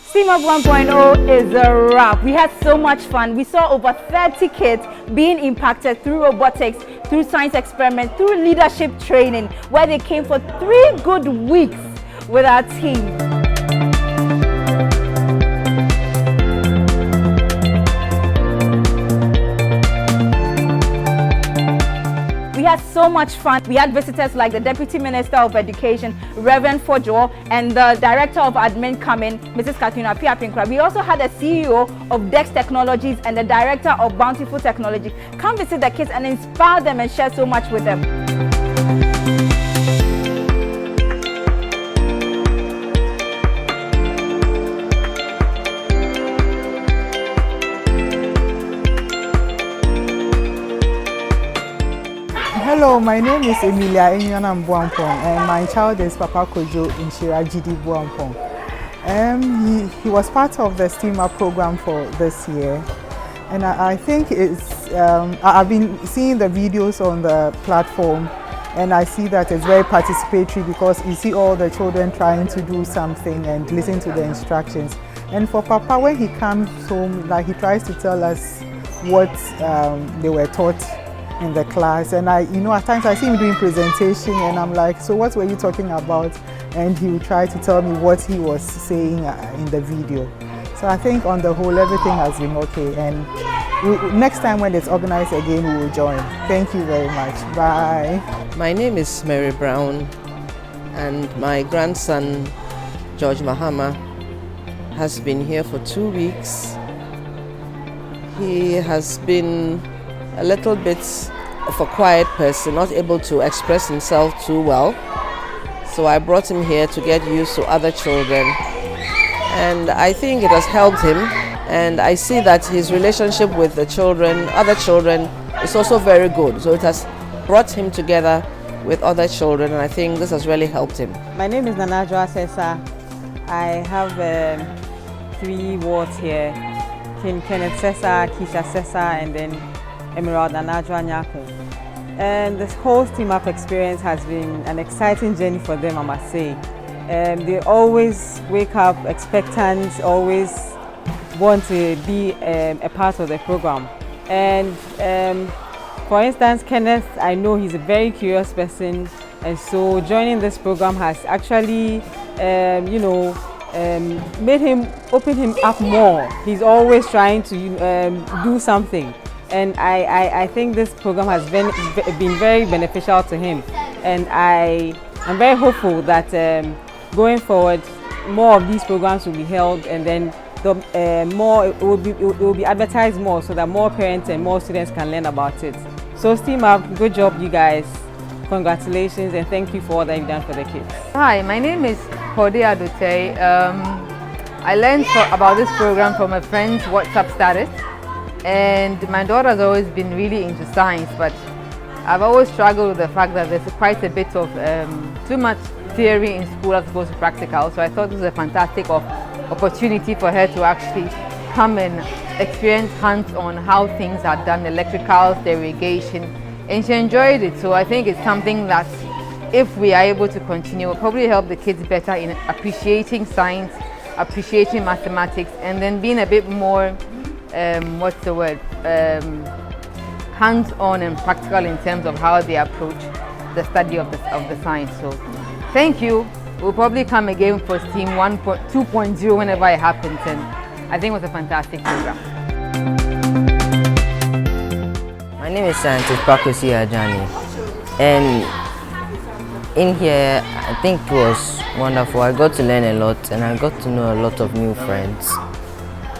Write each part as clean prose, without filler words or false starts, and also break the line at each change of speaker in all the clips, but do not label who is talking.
Steam Up 1.0 is a wrap. We had so much fun. We saw over 30 kids being impacted through robotics, through science experiments, through leadership training, where they came for 3 good weeks with our team. We had so much fun. We had visitors like the Deputy Minister of Education, Reverend Fojo, and the Director of Admin coming, Mrs. Katrina Piapinkra. We also had the CEO of Dex Technologies and the Director of Bountiful Technology come visit the kids and inspire them and share so much with them.
Hello, my name is Emilia Enyanam Buampong, and my child is Papa Kojo Inshira Gidi Buampong. He was part of the STEAM Up program for this year, and I think it's, I've been seeing the videos on the platform, and I see that it's very participatory because you see all the children trying to do something and listen to the instructions. And for Papa, when he comes home, like he tries to tell us what they were taught in the class, and at times I see him doing presentation and I'm like, so what were you talking about? And he will try to tell me what he was saying in the video. So I think on the whole everything has been okay, and next time when it's organized again we will join. Thank you very much. Bye.
My name is Mary Brown, and my grandson George Mahama has been here for 2 weeks. He has been a little bit of a quiet person, not able to express himself too well. So I brought him here to get used to other children. And I think it has helped him. And I see that his relationship with the children, other children, is also very good. So it has brought him together with other children, and I think this has really helped him.
My name is Nanajwa Sessa. I have 3 wards here. King Kenneth Sessa, Keisha Sessa, and then Emerald Nanajwa Nyako. And this whole STEAM Up experience has been an exciting journey for them, I must say. They always wake up expectant, always want to be a part of the program. And for instance, Kenneth, I know he's a very curious person, and so joining this program has actually, made him, open him up more. He's always trying to do something. And I think this program has been very beneficial to him. And I'm very hopeful that going forward, more of these programs will be held, and then it will be advertised more so that more parents and more students can learn about it. So STEAM Up, good job you guys. Congratulations, and thank you for all that you've done for the kids.
Hi, my name is Hode Adote. I learned about this program from a friend's WhatsApp status, and my daughter has always been really into science, but I've always struggled with the fact that there's quite a bit of too much theory in school as opposed to practical. So I thought this was a fantastic opportunity for her to actually come and experience hands-on how things are done, electricals, the irrigation, and she enjoyed it. So I think it's something that if we are able to continue, will probably help the kids better in appreciating science, appreciating mathematics, and then being a bit more hands-on and practical in terms of how they approach the study of the science. So thank you. We'll probably come again for STEAM 2.0 whenever it happens, and I think it was a fantastic program.
My name is Scientist Pakosi Ajani, and in here I think it was wonderful. I got to learn a lot, and I got to know a lot of new friends,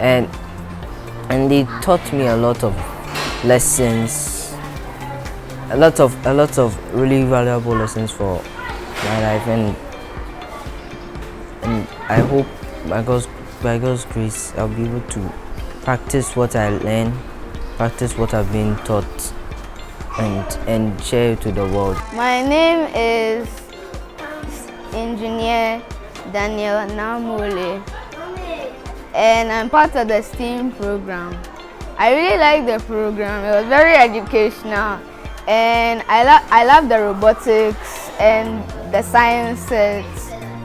and they taught me a lot of lessons, a lot of really valuable lessons for my life, and I hope by God's grace I'll be able to practice what I learn, practice what I've been taught, and share it to the world.
My name is Engineer Daniel Namule, and I'm part of the STEAM program. I really like the program. It was very educational, and I love the robotics and the sciences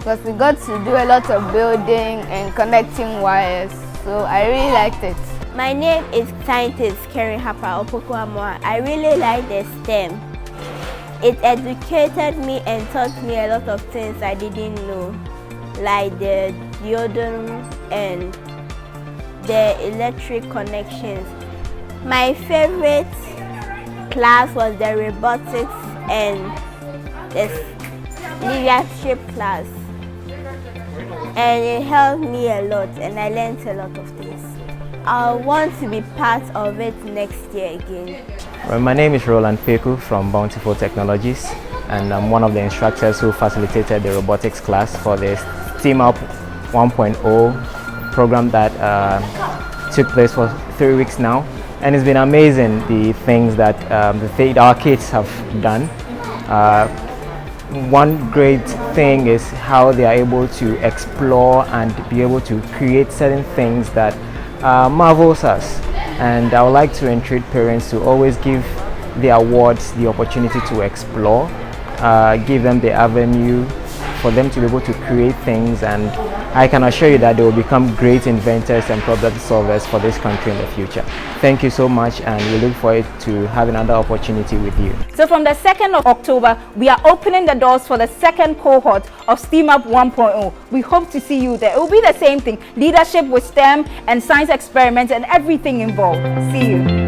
because we got to do a lot of building and connecting wires. So I really liked it.
My name is Scientist Karen Hapa Opokuamwa. I really like the STEM. It educated me and taught me a lot of things I didn't know, like the deodorant and the electric connections. My favorite class was the robotics and the leadership class, and it helped me a lot and I learned a lot of things. I want to be part of it next year again.
Well, my name is Roland Peku from Bountiful Technologies, and I'm one of the instructors who facilitated the robotics class for the STEAM Up 1.0 program that took place for 3 weeks now. And it's been amazing, the things that our kids have done. One great thing is how they are able to explore and be able to create certain things that marvels us. And I would like to entreat parents to always give their wards the opportunity to explore, give them the avenue for them to be able to create things, and I can assure you that they will become great inventors and problem solvers for this country in the future. Thank you so much, and we look forward to having another opportunity with you.
So from the 2nd of October, we are opening the doors for the second cohort of STEAM Up 1.0. We hope to see you there. It will be the same thing, leadership with STEM and science experiments and everything involved. See you.